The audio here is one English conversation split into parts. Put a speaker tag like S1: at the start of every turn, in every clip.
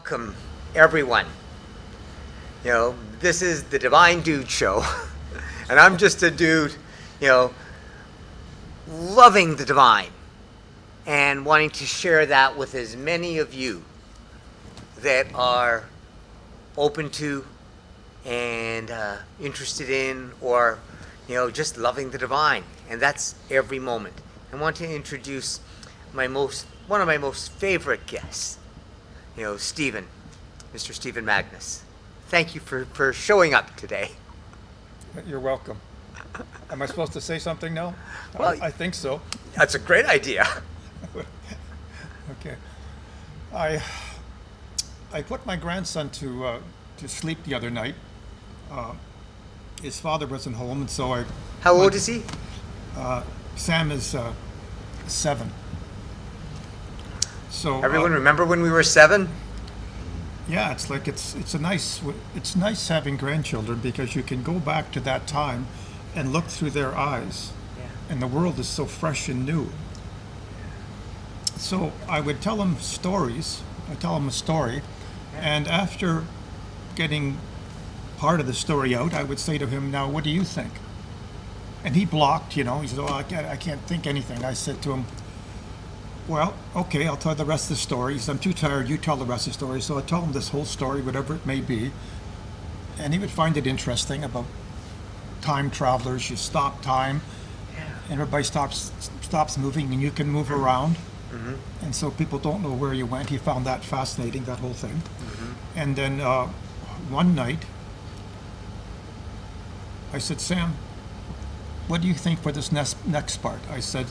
S1: welcome everyone. This is the Divine Dude Show, and I'm just a dude, loving the divine and wanting to share that with as many of you that are open to and interested in, or just loving the divine, and that's every moment. I want to introduce one of my most favorite guests, Stephen, Mr. Stephen Magnus. Thank you for showing up today.
S2: You're welcome. Am I supposed to say something now?
S1: Well,
S2: I think so.
S1: That's a great idea.
S2: Okay. I put my grandson to sleep the other night. His father wasn't home, and so I...
S1: How old is he?
S2: Sam is 7. So
S1: everyone remember when we were 7?
S2: Yeah, it's like it's nice having grandchildren, because you can go back to that time and look through their eyes, and the world is so fresh and new. So I would tell him stories. I tell him a story, and after getting part of the story out, I would say to him, "Now, what do you think?" And he blocked. He said, "Oh, I can't think anything." I said to him, "Well, okay, I'll tell the rest of the story." He said, "I'm too tired, you tell the rest of the story." So I tell him this whole story, whatever it may be, and he would find it interesting about time travelers. You stop time, and everybody stops moving, and you can move around. Mm-hmm. And so people don't know where you went. He found that fascinating, that whole thing. Mm-hmm. And then one night, I said, "Sam, what do you think for this next part?" I said,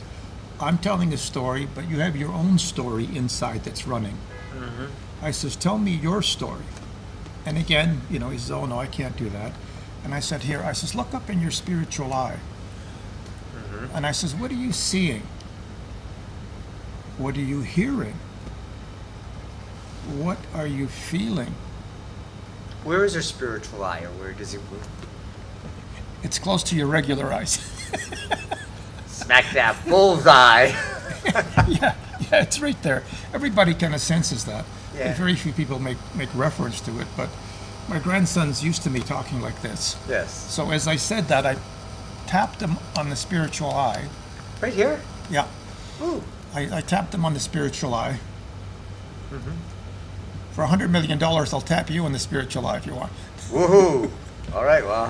S2: "I'm telling a story, but you have your own story inside that's running." Mm-hmm. I says, "Tell me your story." And again, he says, "Oh no, I can't do that." And I said, "Here," I says, "look up in your spiritual eye." Mm-hmm. And I says, "What are you seeing? What are you hearing? What are you feeling?"
S1: Where is your spiritual eye, or where does it move?
S2: It's close to your regular eyes.
S1: Smack dab bullseye.
S2: yeah, it's right there. Everybody kind of senses that.
S1: Yeah.
S2: Very few people make reference to it, but my grandson's used to me talking like this.
S1: Yes.
S2: So as I said that, I tapped him on the spiritual eye.
S1: Right here?
S2: Yeah.
S1: Ooh.
S2: I tapped him on the spiritual eye. Mm-hmm. For $100 million, I'll tap you on the spiritual eye if you want.
S1: Woohoo! All right, well,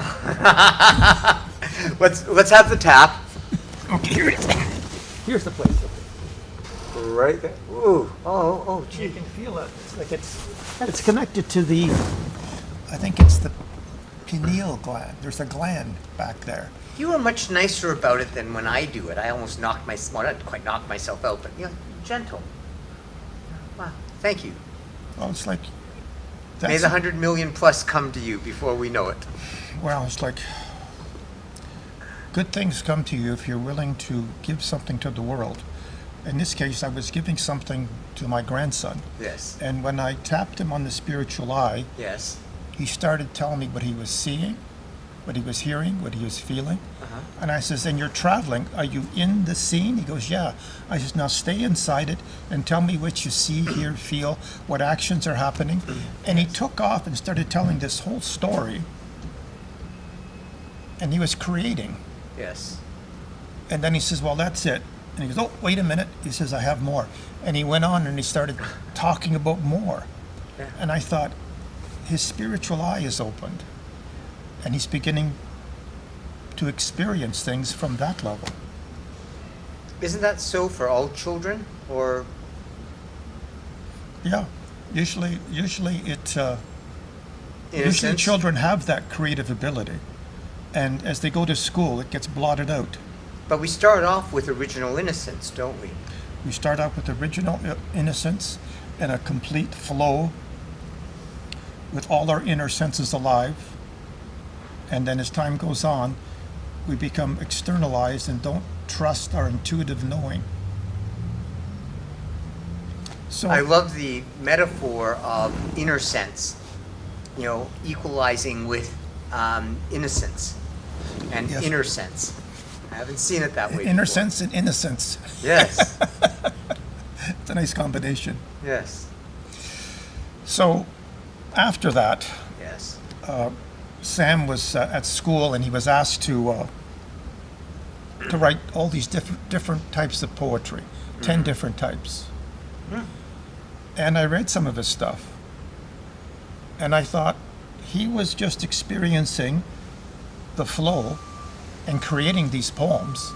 S1: let's have the tap.
S2: Okay, here it is. Here's the place.
S1: Right there. Ooh. Oh, gee.
S2: You can feel it. It's like it's connected to the, I think it's the pineal gland. There's a gland back there.
S1: You are much nicer about it than when I do it. I almost not quite knock myself out, but gentle. Wow, thank you.
S2: Well, it's like...
S1: May the 100 million plus come to you before we know it.
S2: Well, it's like good things come to you if you're willing to give something to the world. In this case, I was giving something to my grandson.
S1: Yes.
S2: And when I tapped him on the spiritual eye,
S1: yes,
S2: he started telling me what he was seeing, what he was hearing, what he was feeling. Uh-huh. And I says, "And you're traveling, are you in the scene?" He goes, "Yeah." I says, "Now stay inside it and tell me what you see, hear, feel, what actions are happening." And he took off and started telling this whole story. And he was creating.
S1: Yes.
S2: And then he says, "Well, that's it." And he goes, "Oh, wait a minute." He says, "I have more." And he went on and he started talking about more. Yeah. And I thought, his spiritual eye is opened. And he's beginning to experience things from that level.
S1: Isn't that so for all children, or?
S2: Yeah, usually children have that creative ability, and as they go to school, it gets blotted out.
S1: But we start off with original innocence, don't we?
S2: We start out with original innocence and a complete flow with all our inner senses alive. And then as time goes on, we become externalized and don't trust our intuitive knowing. So
S1: I love the metaphor of inner sense, equalizing with innocence and
S2: yes.
S1: inner sense. I haven't seen it that way
S2: Inner
S1: before.
S2: sense and innocence.
S1: Yes.
S2: It's a nice combination.
S1: Yes.
S2: So after that,
S1: Yes.
S2: Sam was at school and he was asked to write all these different types of poetry, 10 different types. And I read some of his stuff. And I thought he was just experiencing the flow and creating these poems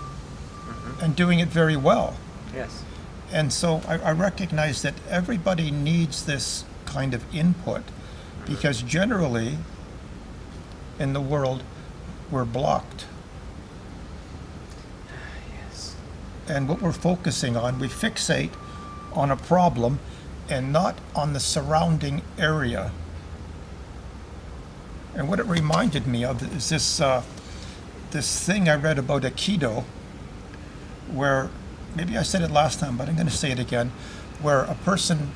S2: and doing it very well.
S1: Yes.
S2: And so I recognize that everybody needs this kind of input because generally in the world we're blocked.
S1: Yes.
S2: And what we're focusing on, we fixate on a problem and not on the surrounding area. And what it reminded me of is this thing I read about Aikido, where, maybe I said it last time, but I'm going to say it again, where a person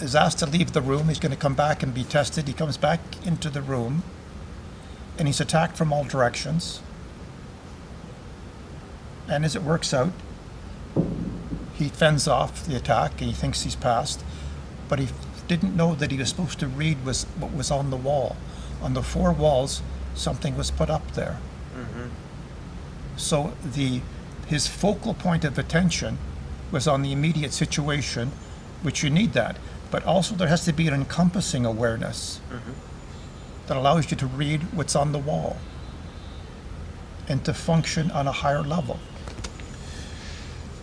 S2: is asked to leave the room. He's going to come back and be tested. He comes back into the room, and he's attacked from all directions. And as it works out, he fends off the attack, and he thinks he's passed, but he didn't know that he was supposed to read what was on the wall. On the 4 walls, something was put up there. So his focal point of attention was on the immediate situation, which you need that. But also there has to be an encompassing awareness that allows you to read what's on the wall and to function on a higher level.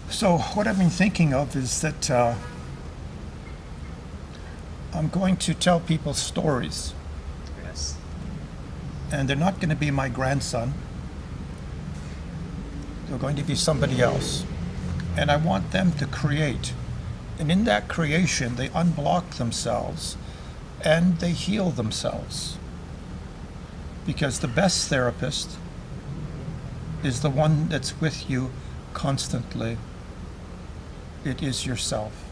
S2: So what I've been thinking of is that I'm going to tell people stories,
S1: Yes.
S2: and they're not going to be my grandson. They're going to be somebody else. And I want them to create. And in that creation, they unblock themselves and they heal themselves. Because the best therapist is the one that's with you constantly. It is yourself.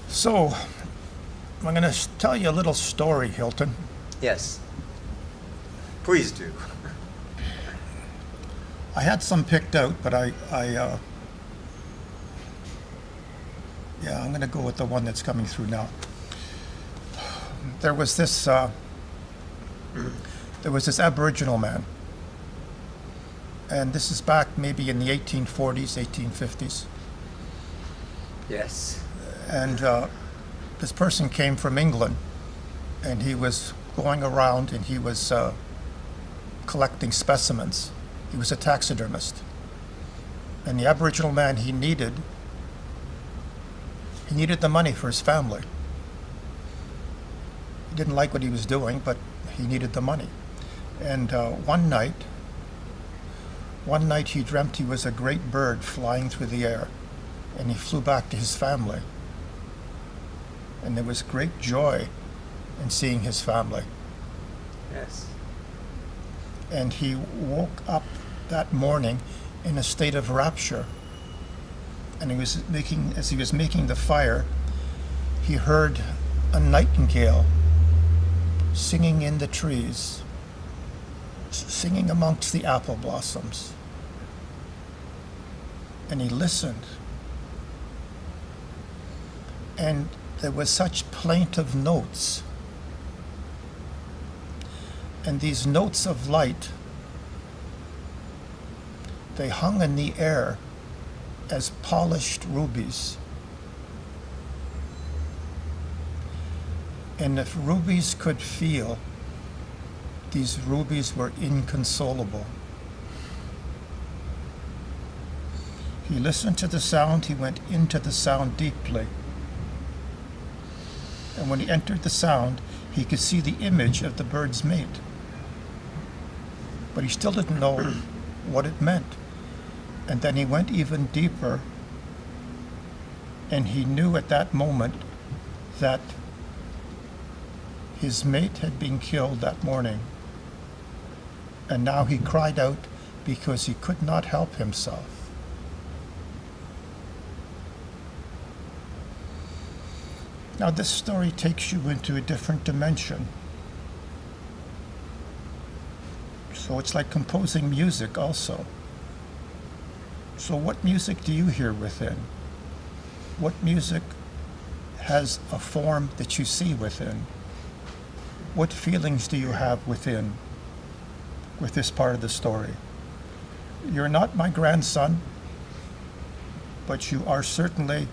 S2: So, I'm going to tell you a little story, Hilton.
S1: Yes. Please do.
S2: I had some picked out, but I'm going to go with the one that's coming through now. There was this Aboriginal man, and this is back maybe in the 1840s, 1850s.
S1: Yes.
S2: And this person came from England, and he was going around and he was collecting specimens. He was a taxidermist. And the Aboriginal man he needed the money for his family. He didn't like what he was doing, but he needed the money. And one night he dreamt he was a great bird flying through the air, and he flew back to his family. And there was great joy in seeing his family.
S1: Yes.
S2: And he woke up that morning in a state of rapture. And as he was making the fire, he heard a nightingale singing in the trees, singing amongst the apple blossoms. And he listened. And there was such plaintive notes. And these notes of light, they hung in the air as polished rubies. And if rubies could feel, these rubies were inconsolable. He listened to the sound, he went into the sound deeply. And when he entered the sound, he could see the image of the bird's mate. But he still didn't know what it meant. And then he went even deeper, and he knew at that moment that his mate had been killed that morning. And now he cried out because he could not help himself. Now this story takes you into a different dimension. So it's like composing music also. So what music do you hear within? what music has a form that you see within? What feelings do you have within with this part of the story? You're not my grandson, but you're certainly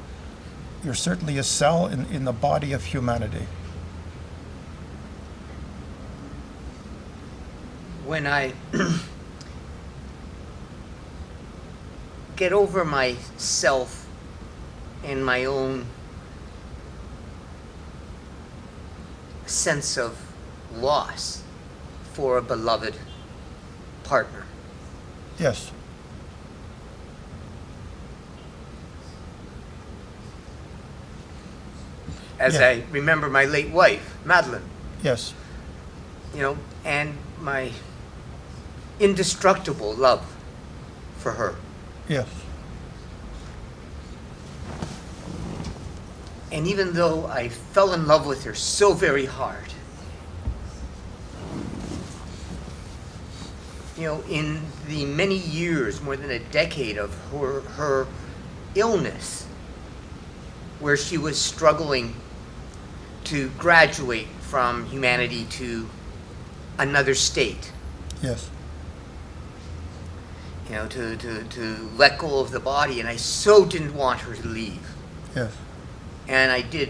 S2: a cell in the body of humanity.
S1: When I get over myself and my own sense of loss for a beloved partner,
S2: Yes.
S1: as
S2: Yeah.
S1: I remember my late wife, Madeline,
S2: Yes.
S1: and my indestructible love for her.
S2: Yes.
S1: And even though I fell in love with her so very hard, in the many years, more than a decade of her illness, where she was struggling to graduate from humanity to another state,
S2: Yes.
S1: to let go of the body, and I so didn't want her to leave.
S2: Yes.
S1: And I did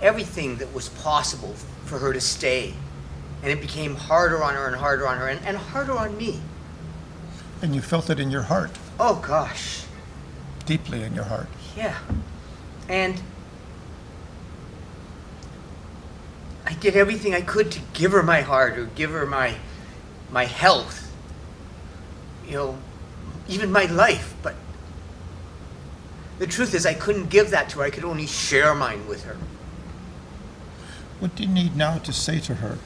S1: everything that was possible for her to stay. And it became harder on her and harder on her and harder on me.
S2: And you felt it in your heart,
S1: Oh gosh,
S2: deeply in your heart.
S1: yeah. And I did everything I could to give her my heart or give her my health, even my life. But the truth is I couldn't give that to her. I could only share mine with her.
S2: What do you need now to say to her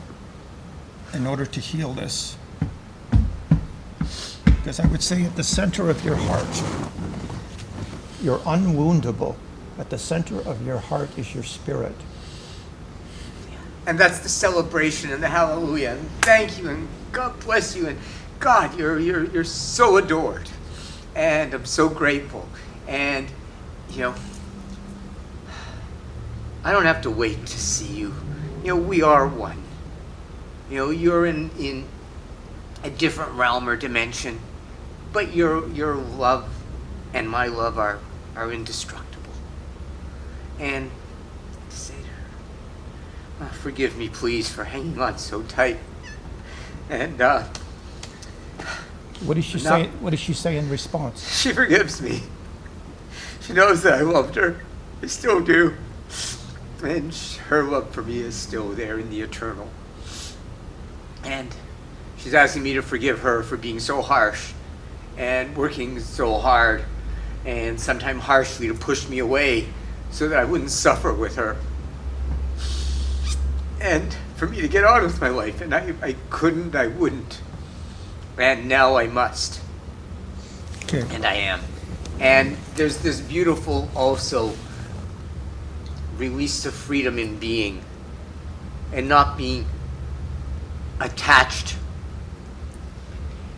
S2: in order to heal this? Because I would say at the center of your heart, you're unwoundable. At the center of your heart is your spirit.
S1: And that's the celebration and the hallelujah. And thank you and God bless you. And God, you're so adored. And I'm so grateful. And, I don't have to wait to see you. We are one. You're in a different realm or dimension. But your love and my love are indestructible. And to say to her, forgive me, please, for hanging on so tight. And
S2: What does she say? What does she say in response?
S1: she forgives me. She knows that I loved her. I still do. And her love for me is still there in the eternal. And she's asking me to forgive her for being so harsh and working so hard and sometimes harshly to push me away so that I wouldn't suffer with her. And for me to get on with my life. And I couldn't, I wouldn't. And now I must.
S2: Okay.
S1: And I am. And there's this beautiful also release of freedom in being and not being attached,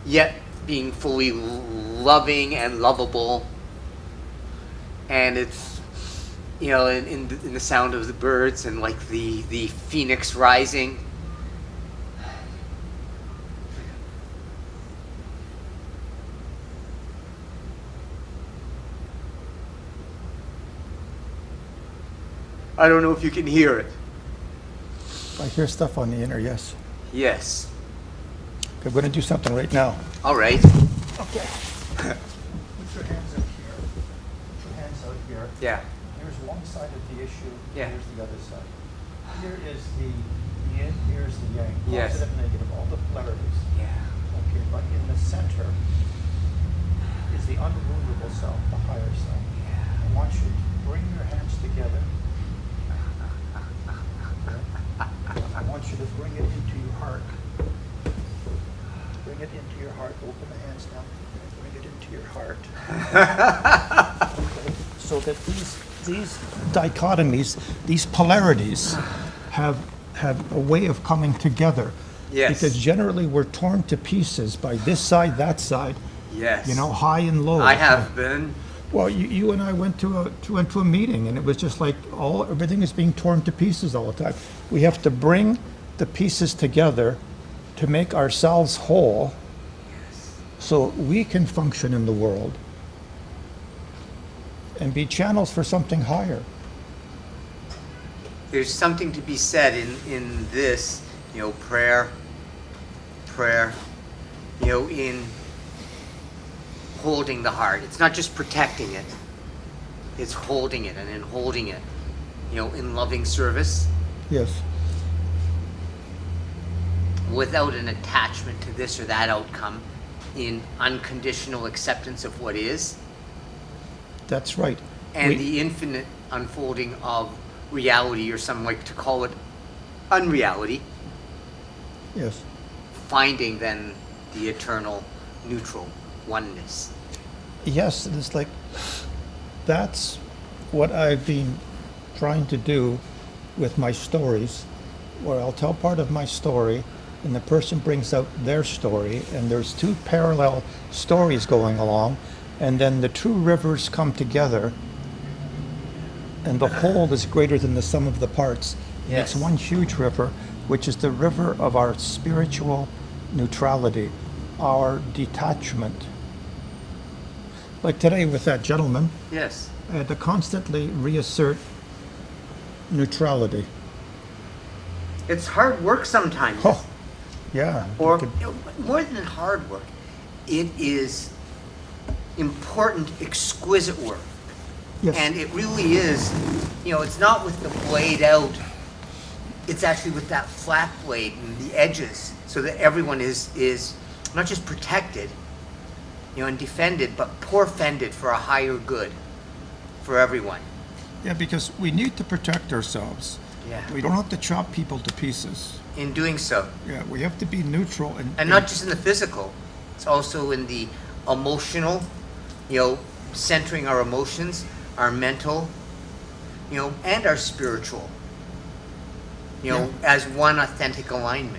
S1: yet being fully loving and lovable. And it's, in the sound of the birds and like the phoenix rising. I don't know if you can hear it.
S2: I hear stuff on the inner, yes.
S1: Yes.
S2: Okay, we're going to do something right now.
S1: All right.
S2: Okay. Put your hands up here. Put your hands out here.
S1: Yeah.
S2: Here's one side of the issue.
S1: Yeah.
S2: Here's the other side. Here is the yin, here's the yang.
S1: Yes.
S2: Positive, negative, all the polarities.
S1: Yeah.
S2: Okay, but in the center is the unwoundable self, the higher self.
S1: Yeah.
S2: I want you to bring your hands together. I want you to bring it into your heart. Bring it into your heart. Open the hands now. Bring it into your heart. Okay. So that these dichotomies, these polarities, have a way of coming together.
S1: Yes.
S2: Because generally we're torn to pieces by this side, that side.
S1: Yes.
S2: High and low.
S1: I have been.
S2: Well, you and I went to a meeting, and it was just like everything is being torn to pieces all the time. We have to bring the pieces together to make ourselves whole, so we can function in the world and be channels for something higher.
S1: There's something to be said in this, prayer, in holding the heart. It's not just protecting it, it's holding it, and in holding it, in loving service,
S2: Yes.
S1: without an attachment to this or that outcome, in unconditional acceptance of what is,
S2: That's right.
S1: and the infinite unfolding of reality, or some like to call it unreality,
S2: Yes.
S1: finding then the eternal neutral oneness.
S2: Yes, it's like that's what I've been trying to do with my stories, where I'll tell part of my story and the person brings out their story, and there's two parallel stories going along, and then the two rivers come together and the whole is greater than the sum of the parts. And
S1: Yes.
S2: it's one huge river, which is the river of our spiritual neutrality, our detachment. Like today with that gentleman,
S1: Yes.
S2: I had to constantly reassert neutrality.
S1: It's hard work sometimes.
S2: Oh, yeah.
S1: Or
S2: you could-
S1: more than hard work, it is important, exquisite work.
S2: yes.
S1: And it really is, it's not with the blade out, it's actually with that flat blade and the edges, so that everyone is not just protected, and defended, but porfended for a higher good for everyone.
S2: Yeah, because we need to protect ourselves.
S1: Yeah.
S2: We don't have to chop people to pieces.
S1: In doing so.
S2: Yeah, we have to be neutral
S1: And not just in the physical, it's also in the emotional, centering our emotions, our mental, and our spiritual,
S2: Yeah.
S1: as one authentic alignment.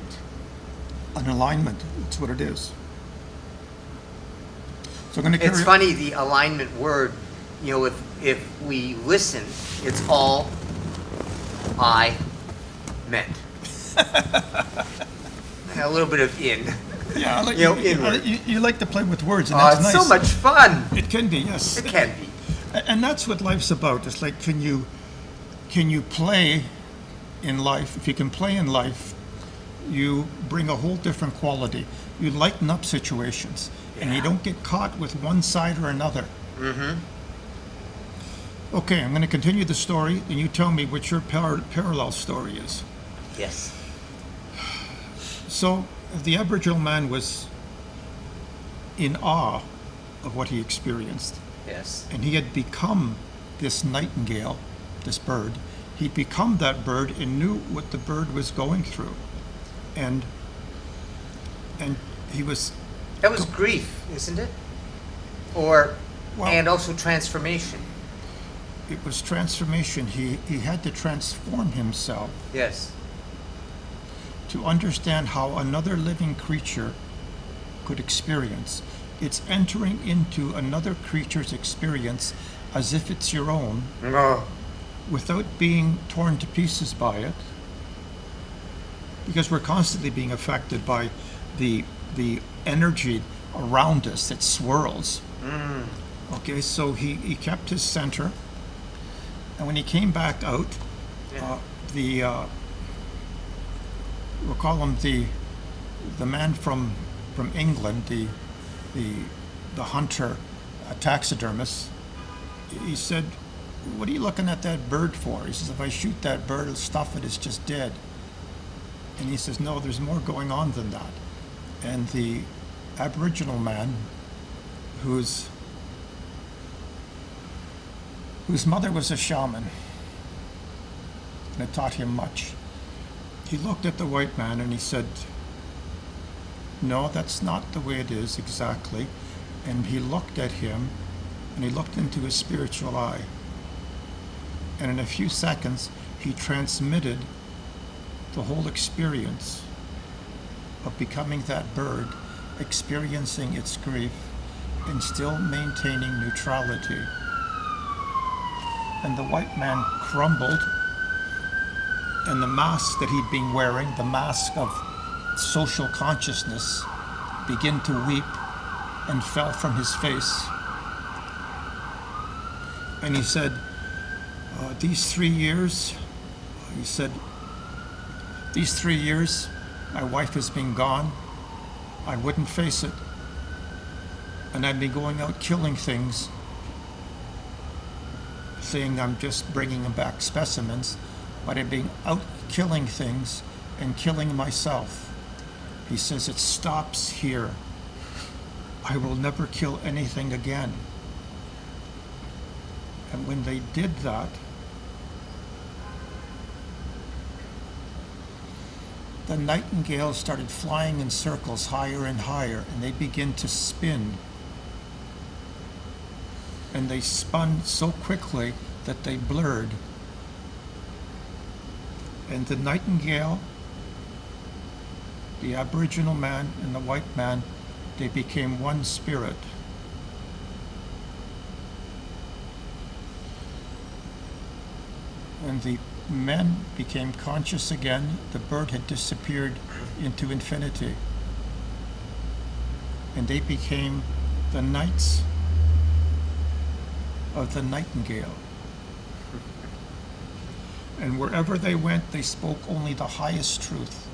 S2: an alignment. That's what it is. So I'm going to carry.
S1: It's funny, the alignment word, if we listen, it's all I meant. And a little bit of in.
S2: Yeah, I like,
S1: inward.
S2: you like to play with words, and
S1: Oh,
S2: that's
S1: it's
S2: nice.
S1: so much fun.
S2: It can be, yes.
S1: It can be.
S2: And that's what life's about. It's like, can you play in life? If you can play in life, you bring a whole different quality. You lighten up situations, and you
S1: Yeah.
S2: don't get caught with one side or another.
S1: Mm-hmm.
S2: Okay, I'm going to continue the story, and you tell me what your parallel story is.
S1: Yes.
S2: So the Aboriginal man was in awe of what he experienced,
S1: Yes.
S2: and he had become this nightingale, this bird. He'd become that bird and knew what the bird was going through, and he was
S1: That was grief, isn't it? Or,
S2: Well-
S1: and also transformation.
S2: it was transformation. He had to transform himself
S1: Yes.
S2: to understand how another living creature could experience. It's entering into another creature's experience as if it's your own,
S1: Oh.
S2: without being torn to pieces by it, because we're constantly being affected by the energy around us that swirls. Okay, so he kept his center, and when he came back out,
S1: Yeah.
S2: we'll call him the man from England, the hunter, a taxidermist. He said, "What are you looking at that bird for?" He says, "If I shoot that bird, it'll stuff it. It's just dead." And he says, "No, there's more going on than that." And the Aboriginal man, whose mother was a shaman, and it taught him much. He looked at the white man and he said, "No, that's not the way it is exactly." And he looked at him and he looked into his spiritual eye. And in a few seconds, he transmitted the whole experience of becoming that bird, experiencing its grief, and still maintaining neutrality. and the white man crumbled, and the mask that he'd been wearing, the mask of social consciousness, began to weep and fell from his face. And he said, these 3 years, he said, these 3 years, my wife has been gone. I wouldn't face it. And I'd be going out killing things, saying I'm just bringing back specimens, but I'd be out killing things and killing myself. He says, it stops here. I will never kill anything again. And when they did that, the nightingales started flying in circles higher and higher, and they began to spin. And they spun so quickly that they blurred. And the nightingale, the Aboriginal man and the white man, they became one spirit. When the men became conscious again, the bird had disappeared into infinity. And they became the knights of the nightingale. And wherever they went, they spoke only the highest truth.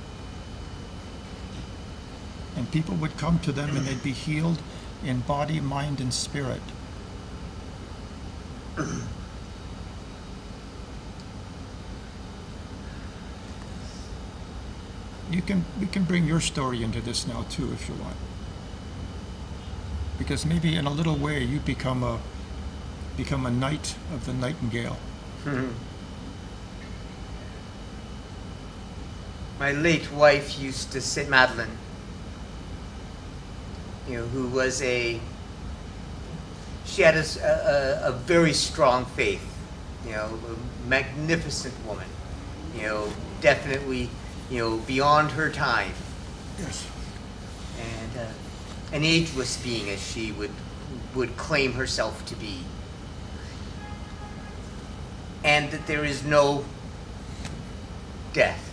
S2: And people would come to them and they'd be healed in body, mind, and spirit. We can bring your story into this now too, if you want. Because maybe in a little way you become a knight of the nightingale.
S1: My late wife used to say, Madeline, who was she had a very strong faith, a magnificent woman, definitely, beyond her time.
S2: Yes.
S1: And an ageless being, as she would claim herself to be. And that there is no death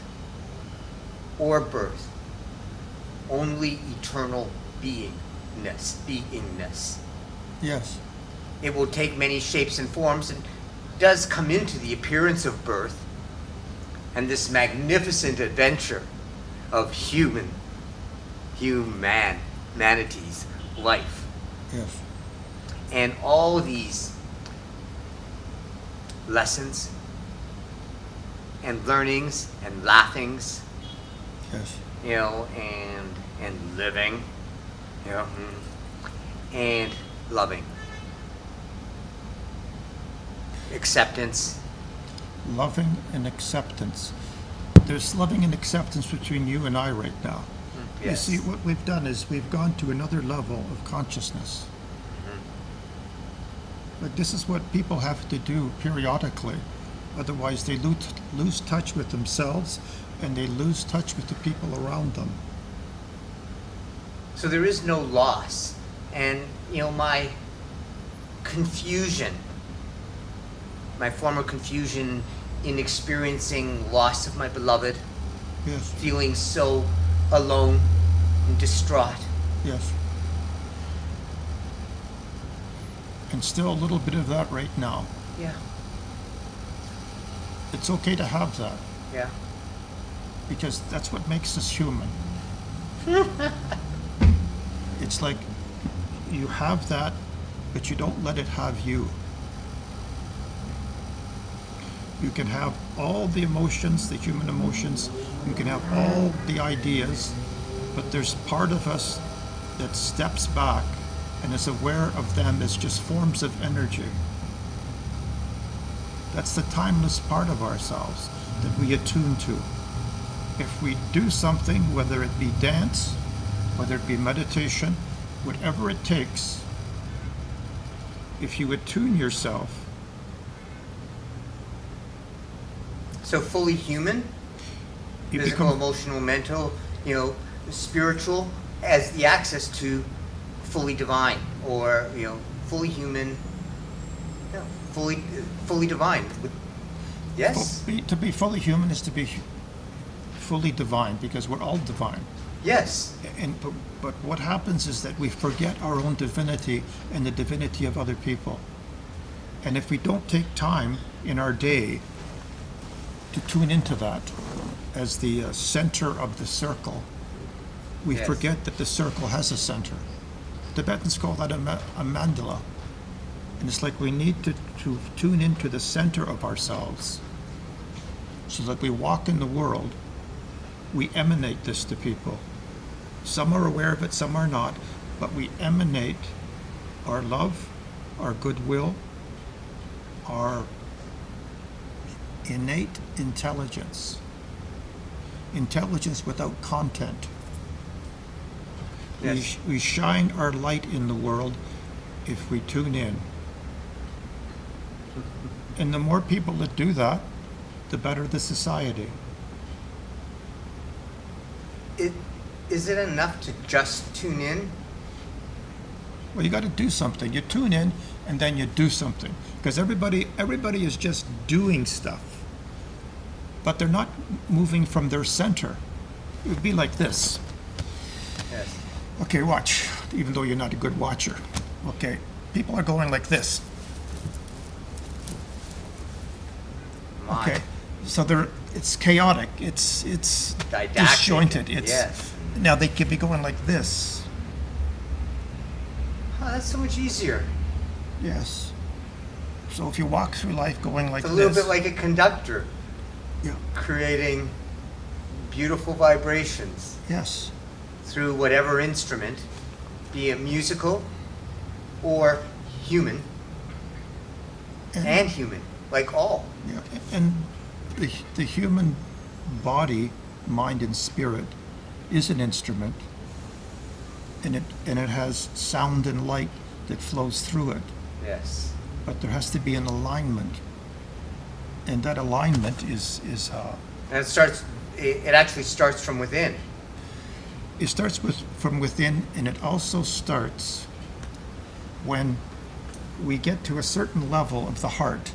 S1: or birth, only eternal beingness.
S2: Yes.
S1: It will take many shapes and forms and does come into the appearance of birth and this magnificent adventure of humanity's life.
S2: Yes.
S1: And all these lessons and learnings and laughings,
S2: Yes.
S1: and living, and loving. Acceptance.
S2: Loving and acceptance. There's loving and acceptance between you and I right now.
S1: Yes.
S2: You see, what we've done is we've gone to another level of consciousness. But this is what people have to do periodically. Otherwise, they lose touch with themselves and they lose touch with the people around them.
S1: So there is no loss. And, my confusion, my former confusion in experiencing loss of my beloved,
S2: Yes.
S1: feeling so alone and distraught.
S2: Yes. And still a little bit of that right now.
S1: Yeah.
S2: It's okay to have that,
S1: Yeah.
S2: because that's what makes us human. It's like you have that, but you don't let it have you. You can have all the emotions, the human emotions, you can have all the ideas, but there's part of us that steps back and is aware of them as just forms of energy. That's the timeless part of ourselves that we attune to. If we do something, whether it be dance, whether it be meditation, whatever it takes, if you attune yourself.
S1: So fully human,
S2: You
S1: physical,
S2: become,
S1: emotional, mental, spiritual, as the access to fully divine, or fully human, fully divine. Yes?
S2: To be fully human is to be fully divine, because we're all divine.
S1: Yes.
S2: But what happens is that we forget our own divinity and the divinity of other people. And if we don't take time in our day to tune into that as the center of the circle, we
S1: Yes.
S2: forget that the circle has a center. Tibetans call that a mandala. And it's like we need to tune into the center of ourselves so that we walk in the world, we emanate this to people. Some are aware of it, some are not, but we emanate our love, our goodwill, our innate intelligence. Intelligence without content.
S1: Yes.
S2: We shine our light in the world if we tune in. And the more people that do that, the better the society.
S1: Is it enough to just tune in?
S2: Well, you got to do something. You tune in and then you do something. Because everybody is just doing stuff. But they're not moving from their center. It would be like this.
S1: Yes.
S2: Okay, watch. Even though you're not a good watcher. Okay, people are going like this.
S1: My.
S2: Okay, so it's chaotic. It's
S1: Didactic.
S2: disjointed. It's
S1: Yes.
S2: Now they could be going like this.
S1: Oh, that's so much easier.
S2: Yes. So if you walk through life going like
S1: It's a little
S2: this,
S1: bit like a conductor
S2: yeah,
S1: creating beautiful vibrations
S2: yes,
S1: through whatever instrument, be it musical or human, and human, like all.
S2: yeah, and the human body, mind, and spirit is an instrument, and it has sound and light that flows through it.
S1: Yes.
S2: But there has to be an alignment, and that alignment is
S1: And it actually starts from within.
S2: it starts from within, and it also starts when we get to a certain level of the heart.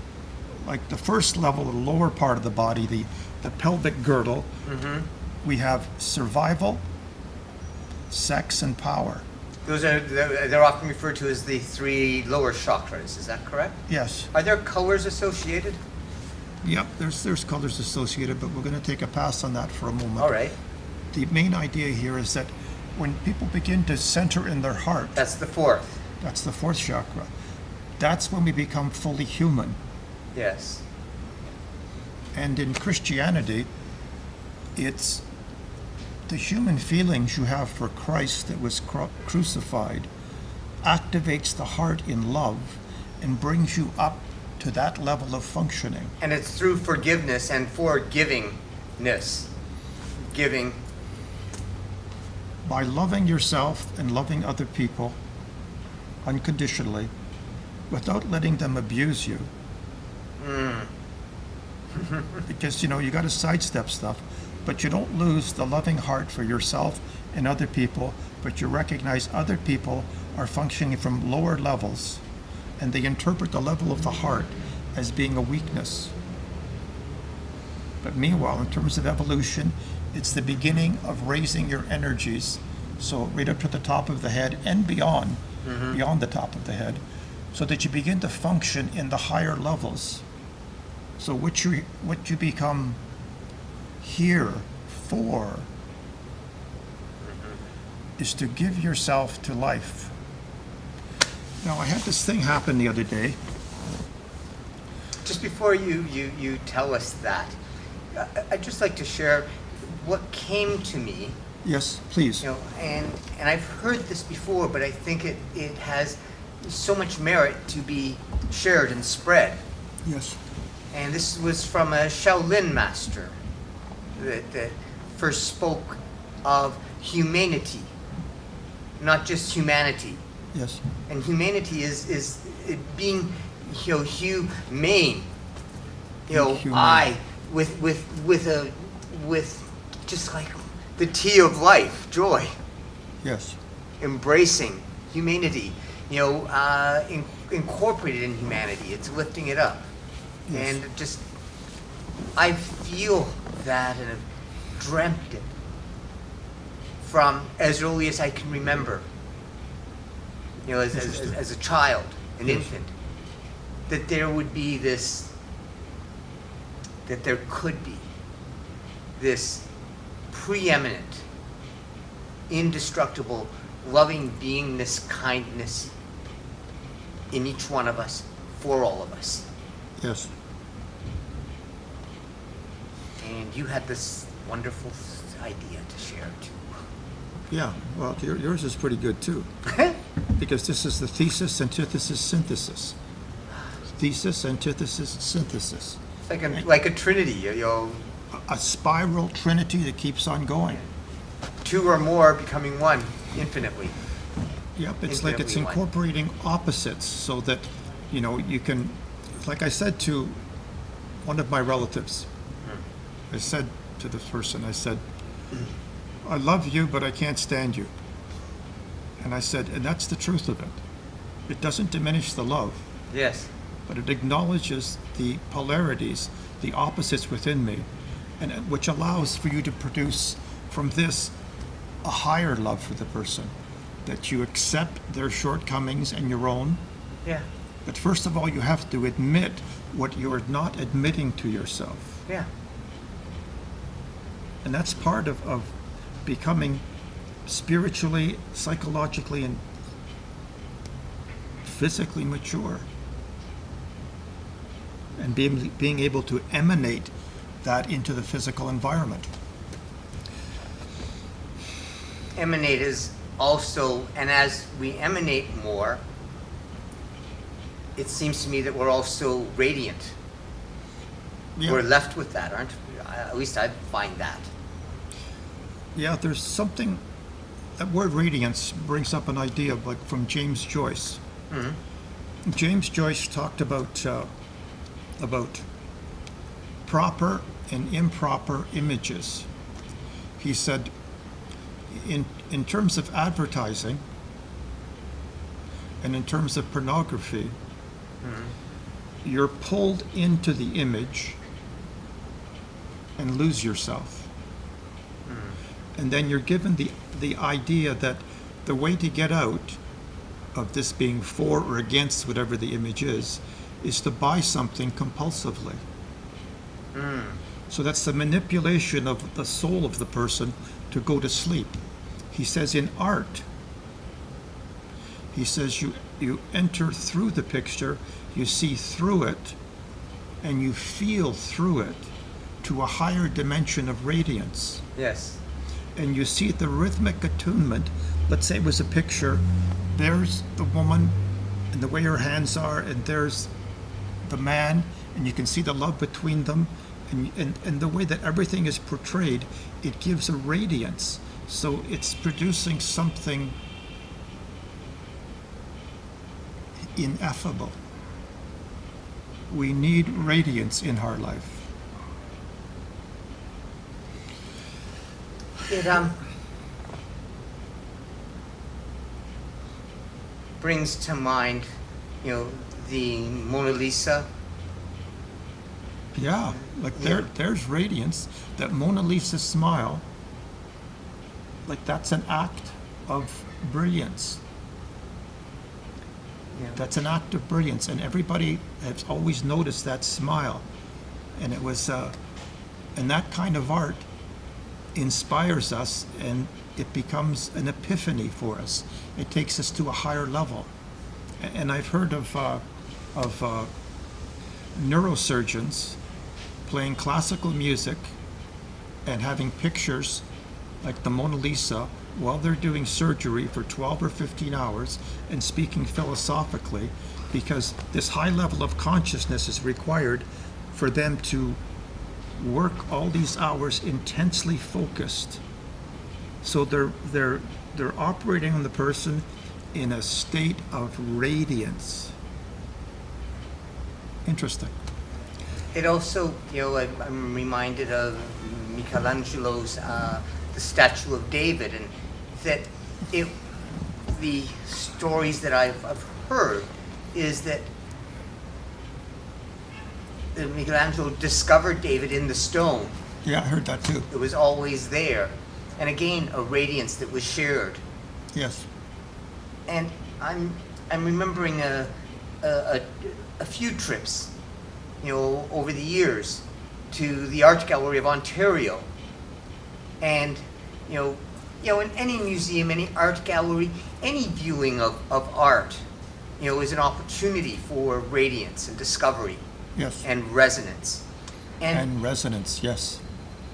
S2: Like the first level, the lower part of the body, the pelvic girdle, we have survival, sex, and power.
S1: They're often referred to as the three lower chakras. Is that correct?
S2: Yes.
S1: Are there colors associated?
S2: Yep, there's colors associated, but we're going to take a pass on that for a moment.
S1: All right.
S2: The main idea here is that when people begin to center in their heart,
S1: That's the fourth.
S2: that's the fourth chakra, that's when we become fully human.
S1: Yes.
S2: And in Christianity, it's the human feelings you have for Christ that was crucified activates the heart in love and brings you up to that level of functioning.
S1: And it's through forgiveness and forgivingness. Giving.
S2: By loving yourself and loving other people unconditionally, without letting them abuse you. Because, you got to sidestep stuff, but you don't lose the loving heart for yourself and other people, but you recognize other people are functioning from lower levels, and they interpret the level of the heart as being a weakness. But meanwhile, in terms of evolution, it's the beginning of raising your energies, so right up to the top of the head and beyond, beyond the top of the head, so that you begin to function in the higher levels. So what you become here for is to give yourself to life. Now, I had this thing happen the other day.
S1: Just before you tell us that, I'd just like to share what came to me.
S2: Yes, please.
S1: And I've heard this before, but I think it has so much merit to be shared and spread.
S2: Yes.
S1: And this was from a Shaolin master that first spoke of humanity, not just humanity.
S2: Yes.
S1: And humanity is it being, humane.
S2: Humane.
S1: I with just like the T of life, joy,
S2: Yes.
S1: embracing humanity, incorporated in humanity. It's lifting it up.
S2: Yes.
S1: And just, I feel that and have dreamt it from as early as I can remember, as a child, an
S2: Yes.
S1: infant, that there would be this, that there could be this preeminent, indestructible, loving beingness, kindness in each one of us, for all of us.
S2: Yes.
S1: And you had this wonderful idea to share too.
S2: Yeah. Well, yours is pretty good too, because this is the thesis, antithesis, synthesis. Thesis, antithesis, synthesis.
S1: It's like a trinity,
S2: A spiral trinity that keeps on going.
S1: two or more becoming one infinitely.
S2: Yep, it's like it's
S1: Infinitely one.
S2: incorporating opposites so that, you can, like I said to one of my relatives, I said to this person, I said, I love you, but I can't stand you. And I said, and that's the truth of it. It doesn't diminish the love,
S1: Yes.
S2: but it acknowledges the polarities, the opposites within me, and which allows for you to produce from this a higher love for the person, that you accept their shortcomings and your own.
S1: Yeah.
S2: But first of all, you have to admit what you're not admitting to yourself.
S1: Yeah.
S2: And that's part of becoming spiritually, psychologically, and physically mature. And being able to emanate that into the physical environment.
S1: Emanate is also, and as we emanate more, it seems to me that we're also radiant.
S2: Yeah.
S1: We're left with that, aren't we? At least I find that.
S2: Yeah, there's something, that word radiance brings up an idea like from James Joyce.
S1: Mm-hmm.
S2: James Joyce talked about proper and improper images. He said, in terms of advertising and in terms of pornography, you're pulled into the image and lose yourself. And then you're given the idea that the way to get out of this being for or against whatever the image is to buy something compulsively. So that's the manipulation of the soul of the person to go to sleep. He says in art, he says you enter through the picture, you see through it, and you feel through it to a higher dimension of radiance.
S1: Yes.
S2: And you see the rhythmic attunement. Let's say it was a picture, there's the woman and the way her hands are, and there's the man, and you can see the love between them, and the way that everything is portrayed, it gives a radiance. So it's producing something ineffable. We need radiance in our life.
S1: It brings to mind, the Mona Lisa.
S2: Yeah, like there's radiance. That Mona Lisa smile, like that's an act of brilliance.
S1: Yeah.
S2: That's an act of brilliance, and everybody has always noticed that smile. And it was, and that kind of art inspires us, and it becomes an epiphany for us. It takes us to a higher level. And I've heard of neurosurgeons playing classical music and having pictures like the Mona Lisa while they're doing surgery for 12 or 15 hours and speaking philosophically, because this high level of consciousness is required for them to work all these hours intensely focused. So they're operating on the person in a state of radiance. Interesting.
S1: It also, I'm reminded of Michelangelo's The Statue of David, and that the stories that I've heard is that Michelangelo discovered David in the stone.
S2: Yeah, I heard that too.
S1: It was always there. And again, a radiance that was shared.
S2: Yes.
S1: And I'm remembering a few trips, over the years to the Art Gallery of Ontario. And, in any museum, any art gallery, any viewing of art, is an opportunity for radiance and discovery.
S2: Yes.
S1: And resonance.
S2: And resonance, yes.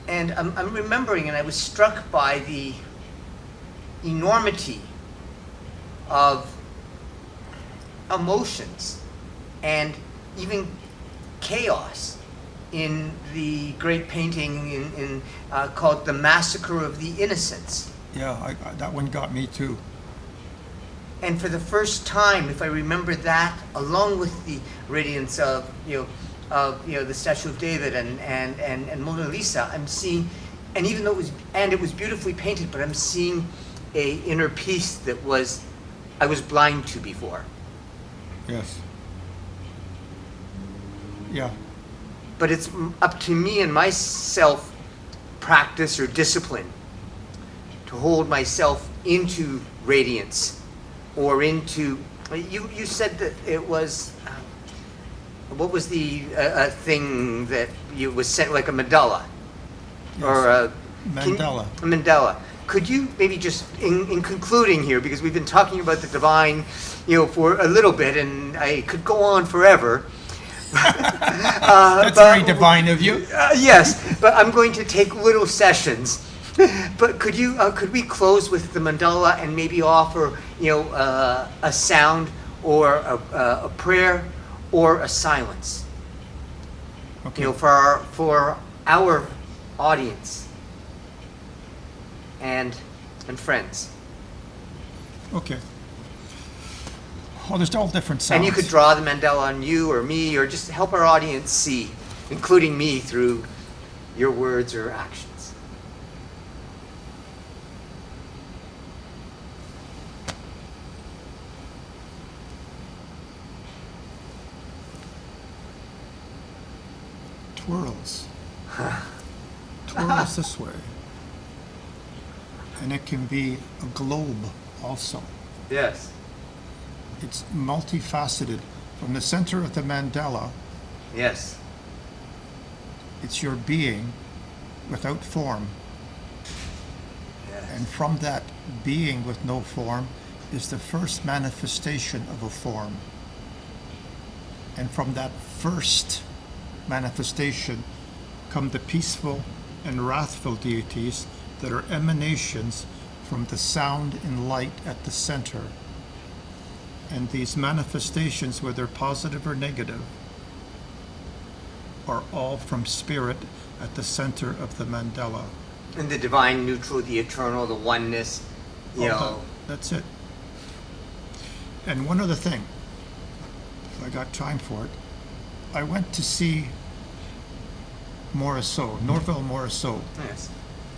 S1: And I'm remembering, and I was struck by the enormity of emotions and even chaos in the great painting called The Massacre of the Innocents.
S2: Yeah, that one got me too.
S1: And for the first time, if I remember that, along with the radiance of the Statue of David and Mona Lisa, I'm seeing, and even though it was beautifully painted, but I'm seeing a inner peace that I was blind to before.
S2: Yes. Yeah.
S1: But it's up to me and my self practice or discipline to hold myself into radiance or into. You said that it was. What was the thing that you was sent, like a mandala?
S2: Yes.
S1: Or a
S2: Mandela.
S1: A mandala. Could you maybe just, in concluding here, because we've been talking about the divine, for a little bit, and I could go on forever.
S2: That's very divine of you.
S1: Yes, but I'm going to take little sessions. But could we close with the mandala and maybe offer, a sound or a prayer or a silence,
S2: Okay.
S1: for our audience and friends.
S2: Okay. Well, there's all different sounds.
S1: And you could draw the mandala on you or me, or just help our audience see, including me, through your words or actions.
S2: Twirls. Twirls this way. And it can be a globe also.
S1: Yes.
S2: It's multifaceted. From the center of the mandala,
S1: Yes.
S2: it's your being without form.
S1: Yes.
S2: And from that being with no form is the first manifestation of a form. And from that first manifestation come the peaceful and wrathful deities that are emanations from the sound and light at the center. And these manifestations, whether positive or negative, are all from spirit at the center of the mandala.
S1: And the divine, neutral, the eternal, the oneness,
S2: That's it. And one other thing, if I got time for it, I went to see Morisot, Norville Morisot.
S1: Yes.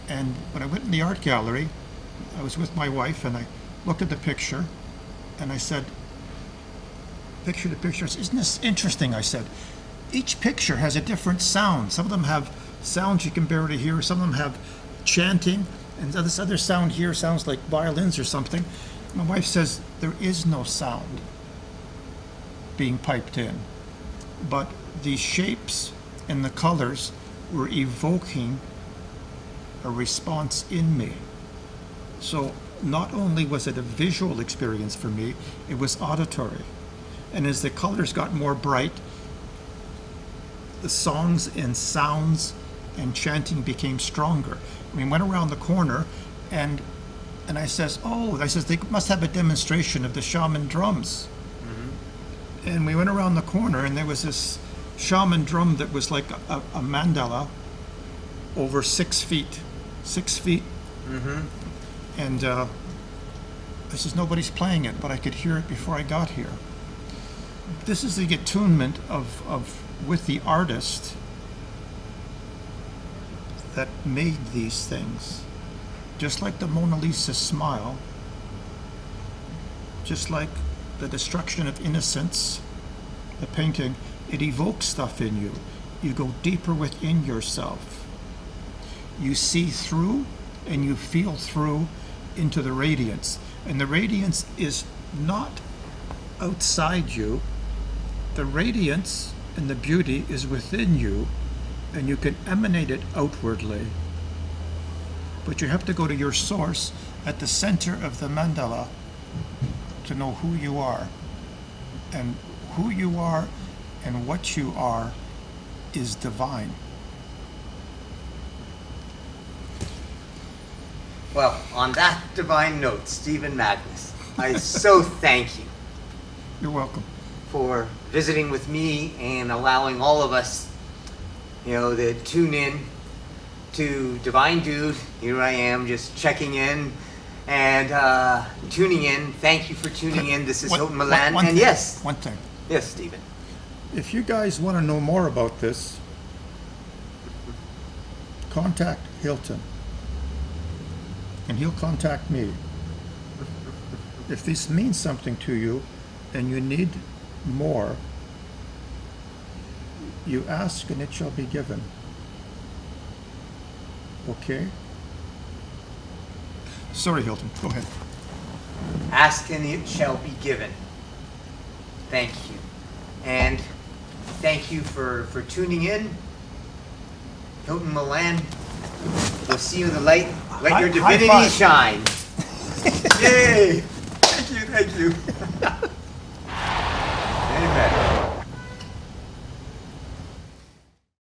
S2: And when I went in the art gallery, I was with my wife and I looked at the picture and I said, picture to picture, isn't this interesting? I said, each picture has a different sound. Some of them have sounds you can barely hear. Some of them have chanting. And this other sound here sounds like violins or something. My wife says, there is no sound being piped in. But the shapes and the colors were evoking a response in me. So not only was it a visual experience for me, it was auditory. And as the colors got more bright, the songs and sounds and chanting became stronger. We went around the corner and I says, they must have a demonstration of the shaman drums. Mm-hmm. And we went around the corner and there was this shaman drum that was like a mandala over 6 feet. 6 feet.
S1: Mm-hmm.
S2: And I says, nobody's playing it, but I could hear it before I got here. This is the attunement of with the artist that made these things. Just like the Mona Lisa smile, just like the destruction of innocence, the painting, it evokes stuff in you. You go deeper within yourself. You see through and you feel through into the radiance. And the radiance is not outside you. The radiance and the beauty is within you, and you can emanate it outwardly. But you have to go to your source at the center of the mandala to know who you are. And who you are and what you are is divine.
S1: Well, on that divine note, Stephen Magnus, I so thank you
S2: You're welcome.
S1: for visiting with me and allowing all of us, that tune in to Divine Dude. Here I am, just checking in and tuning in. Thank you for tuning in. This is Hilton Milan.
S2: One
S1: And
S2: thing,
S1: yes,
S2: One thing.
S1: yes, Stephen.
S2: If you guys want to know more about this, contact Hilton. And he'll contact me. If this means something to you and you need more, you ask and it shall be given. Okay? Sorry, Hilton. Go ahead.
S1: Ask and it shall be given. Thank you. And thank you for tuning in. Hilton Milan, we'll see you in the light. Let your
S2: High
S1: divinity
S2: five.
S1: shine. Yay! Thank you.